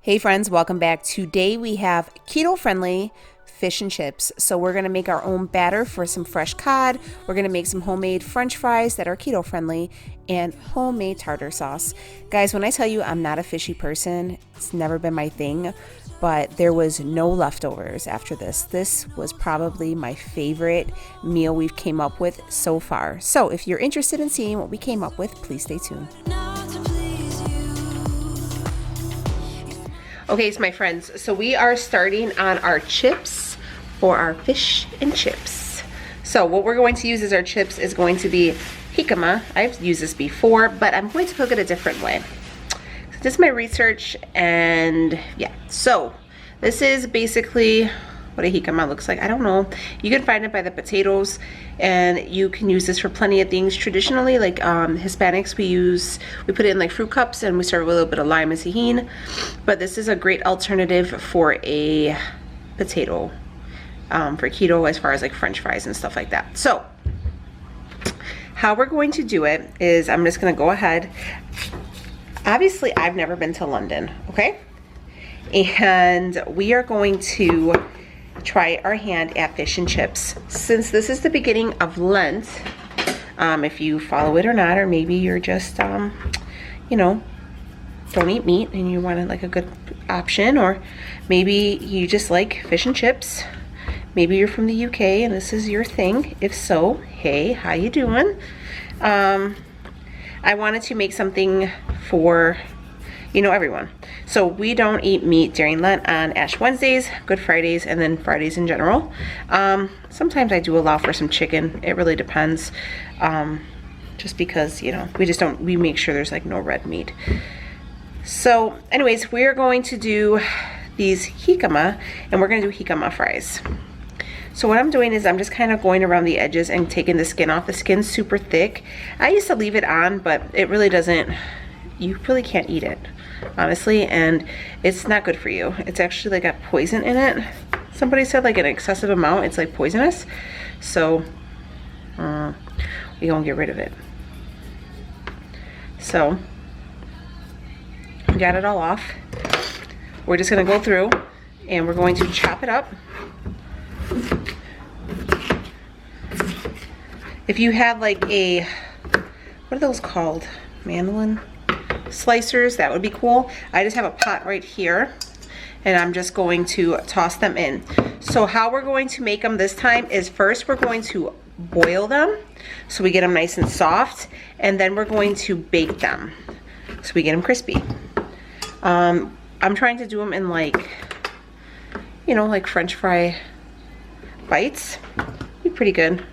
Hey friends, welcome back. Today we have keto-friendly fish and chips. So we're going to make our own batter for some fresh cod. We're going to make some homemade french fries that are keto-friendly and homemade tartar sauce. Guys, when I tell you I'm not a fishy person, it's never been my thing, but there was no leftovers after this. This was probably my favorite meal we've came up with so far. So if you're interested in seeing what we came up with, please stay tuned. Okay, so my friends, so we are starting on our chips for our fish and chips. So what we're going to use as our chips is going to be JICAMA. I've used this before, but I'm going to cook it a different way. So this is my research, and yeah, so this is basically what a JICAMA looks like. I don't know. You can find it by the potatoes, and you can use this for plenty of things. Traditionally, like Hispanics, we put it in like fruit cups, and we serve with a little bit of lime and tahini. But this is a great alternative for a potato, for keto, as far as like French fries and stuff like that. So how we're going to do it is I'm just gonna go ahead. Obviously, I've never been to London, okay? And we are going to try our hand at fish and chips. Since this is the beginning of Lent, if you follow it or not, or maybe you're just, you know, don't eat meat and you wanted like a good option, or maybe you just like fish and chips. Maybe you're from the UK and this is your thing. If so, hey, how you doing? I wanted to make something for, you know, everyone. So we don't eat meat during Lent on Ash Wednesdays, Good Fridays, and then Fridays in general. Sometimes I do allow for some chicken. It really depends. Just because, you know, we make sure there's like no red meat. So anyways, we're going to do these JICAMA, and we're gonna do JICAMA fries. So what I'm doing is I'm just kind of going around the edges and taking the skin off. The skin's super thick. I used to leave it on, but it really doesn't, you really can't eat it, honestly, and it's not good for you. It's actually like got poison in it. Somebody said like an excessive amount, it's like poisonous. So we're gonna get rid of it. So we got it all off. We're just gonna go through and we're going to chop it up. If you have like a, what are those called? Mandolin slicers, that would be cool. I just have a pot right here, and I'm just going to toss them in. So how we're going to make them this time is first we're going to boil them so we get them nice and soft, and then we're going to bake them so we get them crispy. I'm trying to do them in like, you know, like French fry bites. Be pretty good.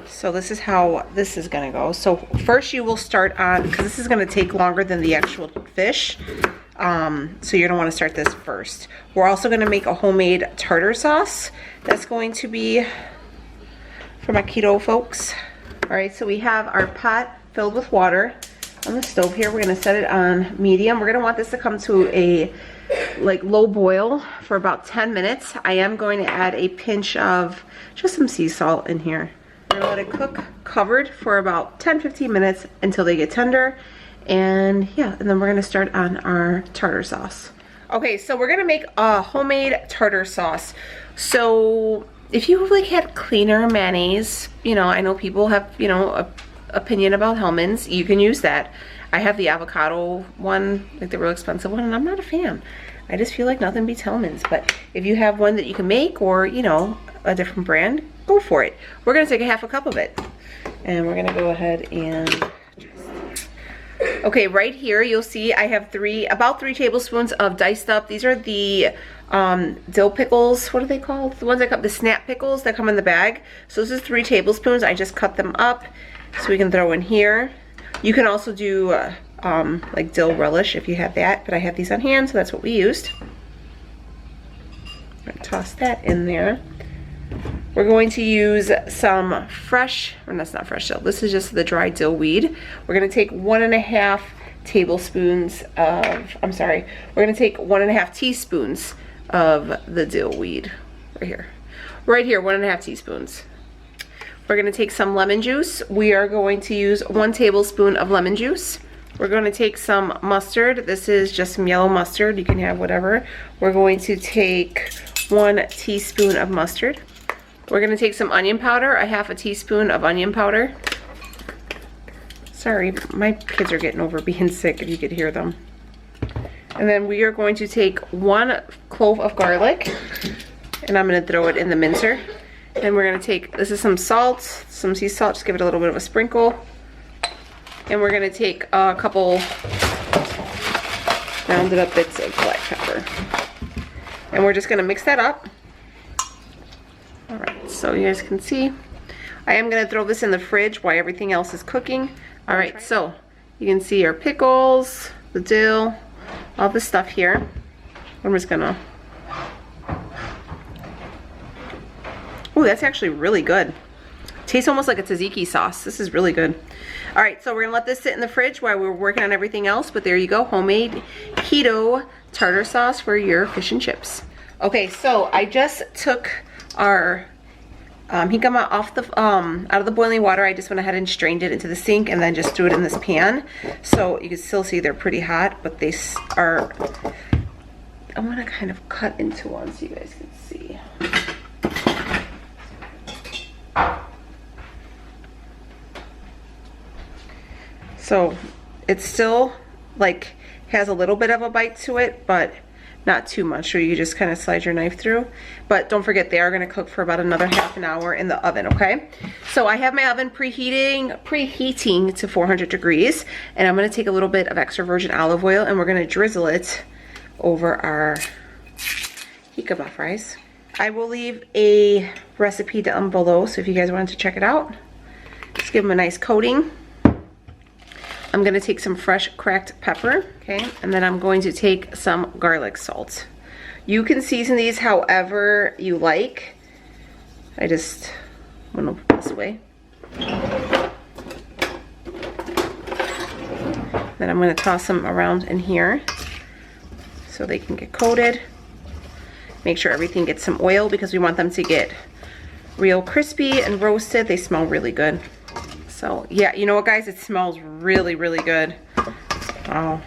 So this is how this is gonna go. So first you will start on, because this is gonna take longer than the actual fish, so you're gonna wanna start this first. We're also gonna make a homemade tartar sauce that's going to be for my keto folks. All right, so we have our pot filled with water on the stove here. We're gonna set it on medium. We're gonna want this to come to a like low boil for about 10 minutes. I am going to add a pinch of just some sea salt in here. We're gonna let it cook covered for about 10-15 minutes until they get tender. And yeah, and then we're gonna start on our tartar sauce. Okay, so we're gonna make a homemade tartar sauce. So if you like had cleaner mayonnaise, you know, I know people have, you know, a opinion about Hellmann's, you can use that. I have the avocado one, like the real expensive one, and I'm not a fan. I just feel like nothing beats Hellmann's. But if you have one that you can make, or, you know, a different brand, go for it. We're gonna take a half a cup of it, and we're gonna go ahead and okay, right here you'll see I have about 3 tablespoons of diced up. These are the dill pickles. What are they called? The ones that come, the snap pickles that come in the bag. So this is 3 tablespoons. I just cut them up so we can throw in here. You can also do like dill relish if you have that, but I have these on hand, so that's what we used. I'm gonna toss that in there. We're going to use some fresh, or that's not fresh dill, this is just the dry dill weed. We're gonna take 1.5 tablespoons of, I'm sorry, we're gonna take 1.5 teaspoons of the dill weed right here. Right here, 1.5 teaspoons. We're gonna take some lemon juice. We are going to use 1 tablespoon of lemon juice. We're going to take some mustard. This is just some yellow mustard. You can have whatever. We're going to take 1 teaspoon of mustard. We're going to take some onion powder, a 1/2 teaspoon of onion powder. Sorry, my kids are getting over being sick if you could hear them. And then we are going to take 1 clove of garlic, and I'm going to throw it in the mincer. And we're going to take, this is some salt, some sea salt, just give it a little bit of a sprinkle. And we're gonna take a couple rounded up bits of black pepper. And we're just gonna mix that up. All right, so you guys can see, I am gonna throw this in the fridge while everything else is cooking. All right, so you can see our pickles, the dill, all this stuff here. I'm just gonna, oh, that's actually really good. Tastes almost like a tzatziki sauce. This is really good. All right, so we're gonna let this sit in the fridge while we're working on everything else, but there you go, homemade keto tartar sauce for your fish and chips. Okay, so I just took our jicama off the, out of the boiling water. I just went ahead and strained it into the sink and then just threw it in this pan. So you can still see they're pretty hot, but they are, I'm gonna kind of cut into one so you guys can see. So it's still like has a little bit of a bite to it, but not too much. So you just kind of slide your knife through. But don't forget, they are going to cook for about another ½ an hour in the oven, okay? So I have my oven preheating to 400 degrees, and I'm going to take a little bit of extra virgin olive oil, and we're going to drizzle it over our jicama fries. I will leave a recipe down below, so if you guys wanted to check it out, just give them a nice coating. I'm gonna take some fresh cracked pepper, okay? And then I'm going to take some garlic salt. You can season these however you like. I just want to put this away. Then I'm gonna toss them around in here so they can get coated. Make sure everything gets some oil because we want them to get real crispy and roasted. They smell really good. So yeah, you know what guys, it smells really, really good. Oh.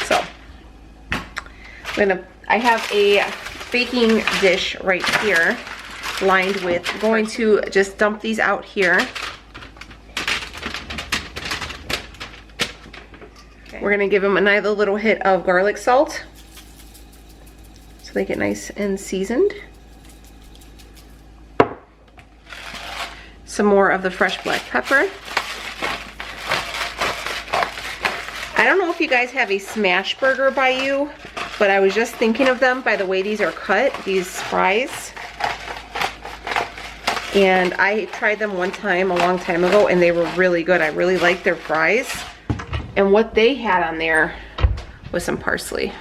So I have a baking dish right here lined with, going to just dump these out here. Okay. We're gonna give them another little hit of garlic salt so they get nice and seasoned. Some more of the fresh black pepper. I don't know if you guys have a smash burger by you, but I was just thinking of them by the way these are cut, these fries. And I tried them one time a long time ago and they were really good. I really liked their fries. And what they had on there was some parsley.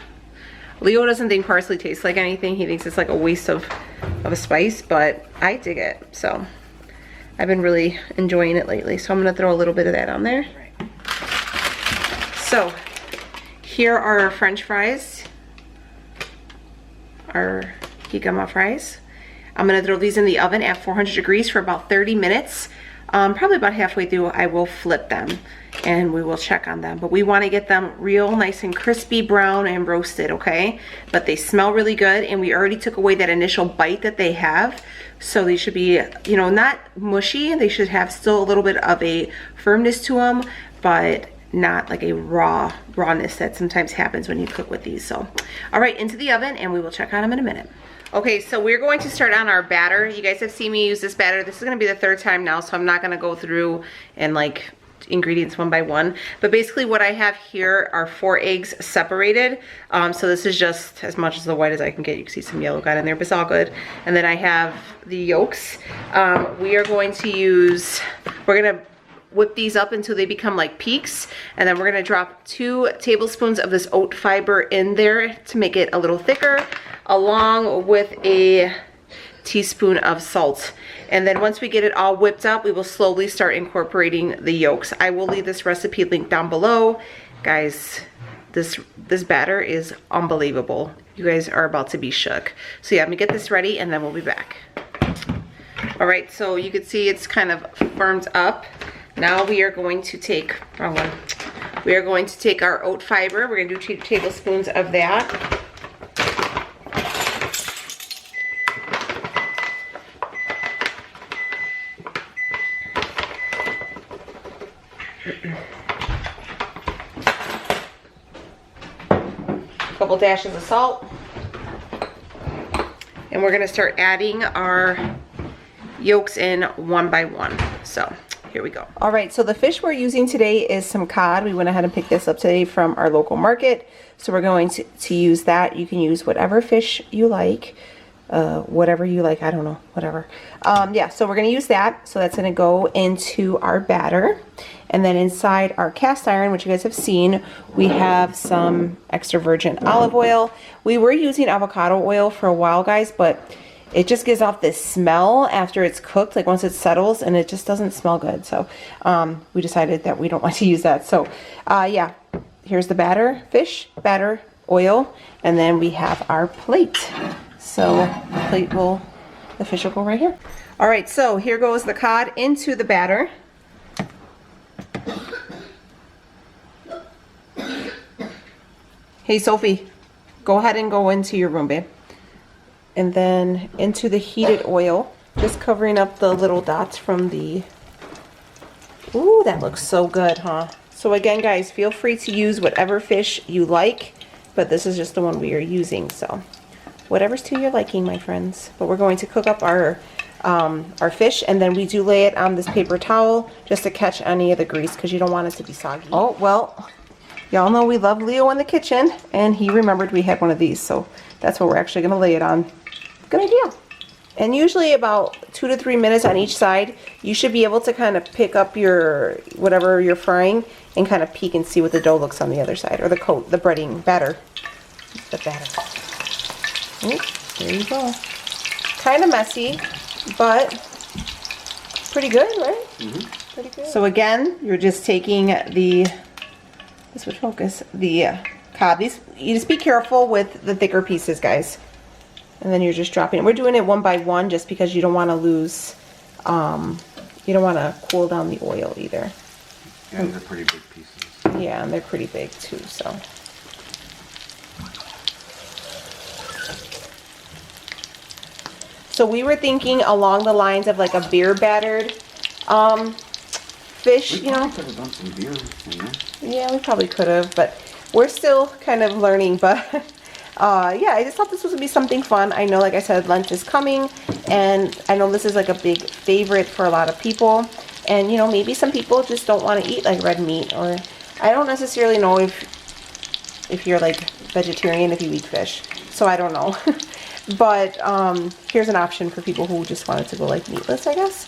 Leo doesn't think parsley tastes like anything. He thinks it's like a waste of a spice, but I dig it. So I've been really enjoying it lately, so I'm gonna throw a little bit of that on there. So here are our French fries, our jicama fries. I'm gonna throw these in the oven at 400 degrees for about 30 minutes. Probably about halfway through, I will flip them and we will check on them. But we wanna get them real nice and crispy, brown and roasted, okay? But they smell really good, and we already took away that initial bite that they have. So they should be, you know, not mushy. They should have still a little bit of a firmness to them, but not like a rawness that sometimes happens when you cook with these. So, all right, into the oven and we will check on them in a minute. Okay, so we're going to start on our batter. You guys have seen me use this batter. This is gonna be the 3rd time now, so I'm not gonna go through and like ingredients one by one. But basically what I have here are 4 eggs separated. So this is just as much as the white as I can get. You can see some yellow got in there, but it's all good. And then I have the yolks. We are going to use, we're gonna whip these up until they become like peaks. And then we're gonna drop 2 tablespoons of this oat fiber in there to make it a little thicker, along with a teaspoon of salt. And then once we get it all whipped up, we will slowly start incorporating the yolks. I will leave this recipe link down below. Guys, this batter is unbelievable. You guys are about to be shook. So yeah, I'm gonna get this ready and then we'll be back. All right, so you can see it's kind of firmed up. Now we are going to take, wrong one. We are going to take our oat fiber. We're gonna do 2 tablespoons of that. A couple dashes of salt. And we're gonna start adding our yolks in one by one. So here we go. All right, so the fish we're using today is some cod. We went ahead and picked this up today from our local market. So we're going to use that. You can use whatever fish you like, whatever you like, I don't know, whatever. Yeah, so we're gonna use that. So that's gonna go into our batter. And then inside our cast iron, which you guys have seen, we have some extra virgin olive oil. We were using avocado oil for a while, guys, but it just gives off this smell after it's cooked, like once it settles, and it just doesn't smell good. So we decided that we don't want to use that. So yeah, here's the batter, fish, batter, oil, and then we have our plate. So the plate will, the fish will go right here. All right, so here goes the cod into the batter. Hey, Sophie, go ahead and go into your room, babe. And then into the heated oil, just covering up the little dots from the, ooh, that looks so good, huh? So again, guys, feel free to use whatever fish you like, but this is just the one we are using, so whatever's to your liking, my friends. But we're going to cook up our fish, and then we do lay it on this paper towel just to catch any of the grease, because you don't want it to be soggy. Oh, well, y'all know we love Leo in the kitchen, and he remembered we had one of these, so that's what we're actually going to lay it on. Good idea. And usually about 2 to 3 minutes on each side, you should be able to kind of pick up your, whatever you're frying, and kind of peek and see what the dough looks on the other side, or the coat, the breading batter. The batter. Ooh, there you go. Kind of messy, but pretty good, right? Mm-hmm. Pretty good. So again, you're just taking the, this would focus, the cod. These, you just be careful with the thicker pieces, guys. And then you're just dropping it. We're doing it one by one just because you don't want to lose, you don't want to cool down the oil either. Yeah, they're pretty big pieces. Yeah, and they're pretty big too, so. So we were thinking along the lines of like a beer battered fish, you know. We could have done some beer in there. Yeah, we probably could have, but we're still kind of learning. But yeah, I just thought this was gonna be something fun. I know, like I said, Lent is coming, and I know this is like a big favorite for a lot of people. And you know, maybe some people just don't want to eat like red meat, or I don't necessarily know if you're like vegetarian if you eat fish. So I don't know. But here's an option for people who just wanted to go like meatless, I guess.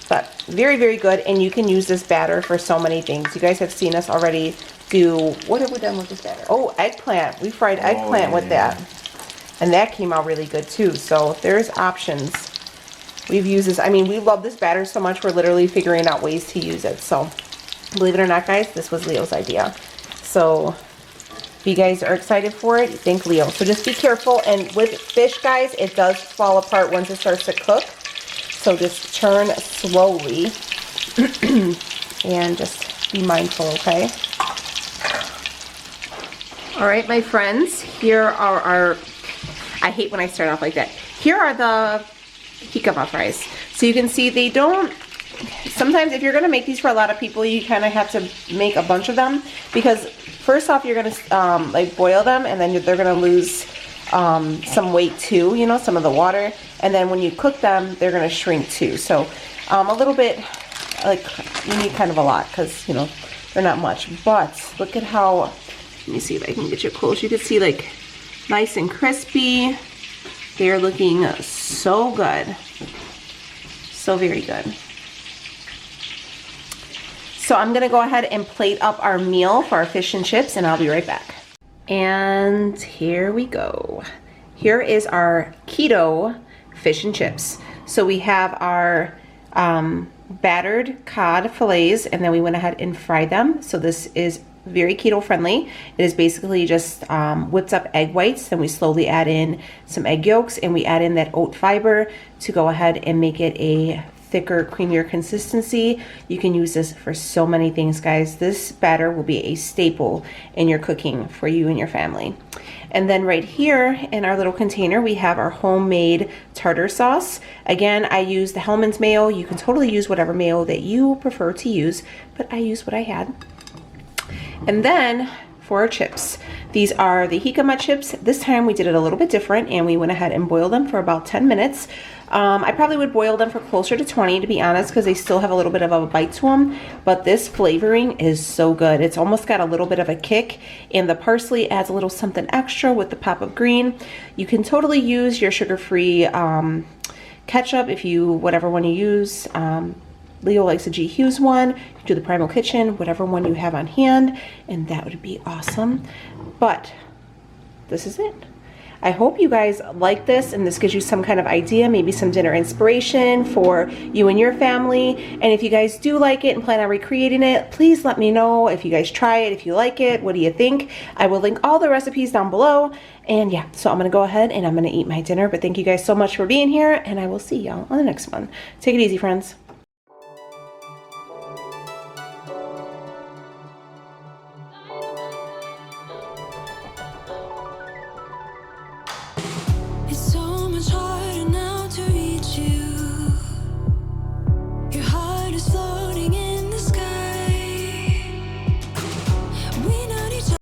But very, very good, and you can use this batter for so many things. You guys have seen us already do, what have we done with this batter? Oh, eggplant. We fried eggplant with that. And that came out really good too. So there's options. We've used this, I mean, we love this batter so much, we're literally figuring out ways to use it. So believe it or not, guys, this was Leo's idea. So if you guys are excited for it, thank Leo. So just be careful, and with fish, guys, it does fall apart once it starts to cook. So just turn slowly and just be mindful, okay? All right, my friends, here are our, I hate when I start off like that. Here are the JICAMA fries. So you can see they don't, sometimes if you're gonna make these for a lot of people, you kind of have to make a bunch of them, because first off, you're gonna like boil them, and then they're gonna lose some weight too, you know, some of the water. And then when you cook them, they're gonna shrink too. So a little bit, like, you need kind of a lot, because, you know, they're not much. But look at how, let me see if I can get you close. You can see, like, nice and crispy. They're looking so good. So very good. So I'm gonna go ahead and plate up our meal for our fish and chips, and I'll be right back. And here we go. Here is our keto fish and chips. So we have our very keto friendly. It is basically just whipped up egg whites, then we slowly add in some egg yolks, and we add in that oat fiber to go ahead and make it a thicker, creamier consistency. You can use this for so many things, guys. This batter will be a staple in your cooking for you and your family. And then right here in our little container, we have our homemade tartar sauce. Again, I use the Hellmann's mayo. You can totally use whatever mayo that you prefer to use, but I used what I had. And then for our chips, these are the JICAMA chips. This time we did it a little bit different, and we went ahead and boiled them for about 10 minutes. I probably would boil them for closer to 20, to be honest, because they still have a little bit of a bite to them, but this flavoring is so good. It's almost got a little bit of a kick, and the parsley adds a little something extra with the pop of green. You can totally use your sugar-free ketchup if you, whatever one you use. Leo likes a G. Hughes one. You can do the Primal Kitchen, whatever one you have on hand, and that would be awesome. But this is it. I hope you guys like this and this gives you some kind of idea, maybe some dinner inspiration for you and your family. And if you guys do like it and plan on recreating it, please let me know if you guys try it, if you like it, what do you think? I will link all the recipes down below. And yeah, so I'm gonna go ahead and I'm gonna eat my dinner. But thank you guys so much for being here, and I will see y'all on the next one. Take it easy, friends.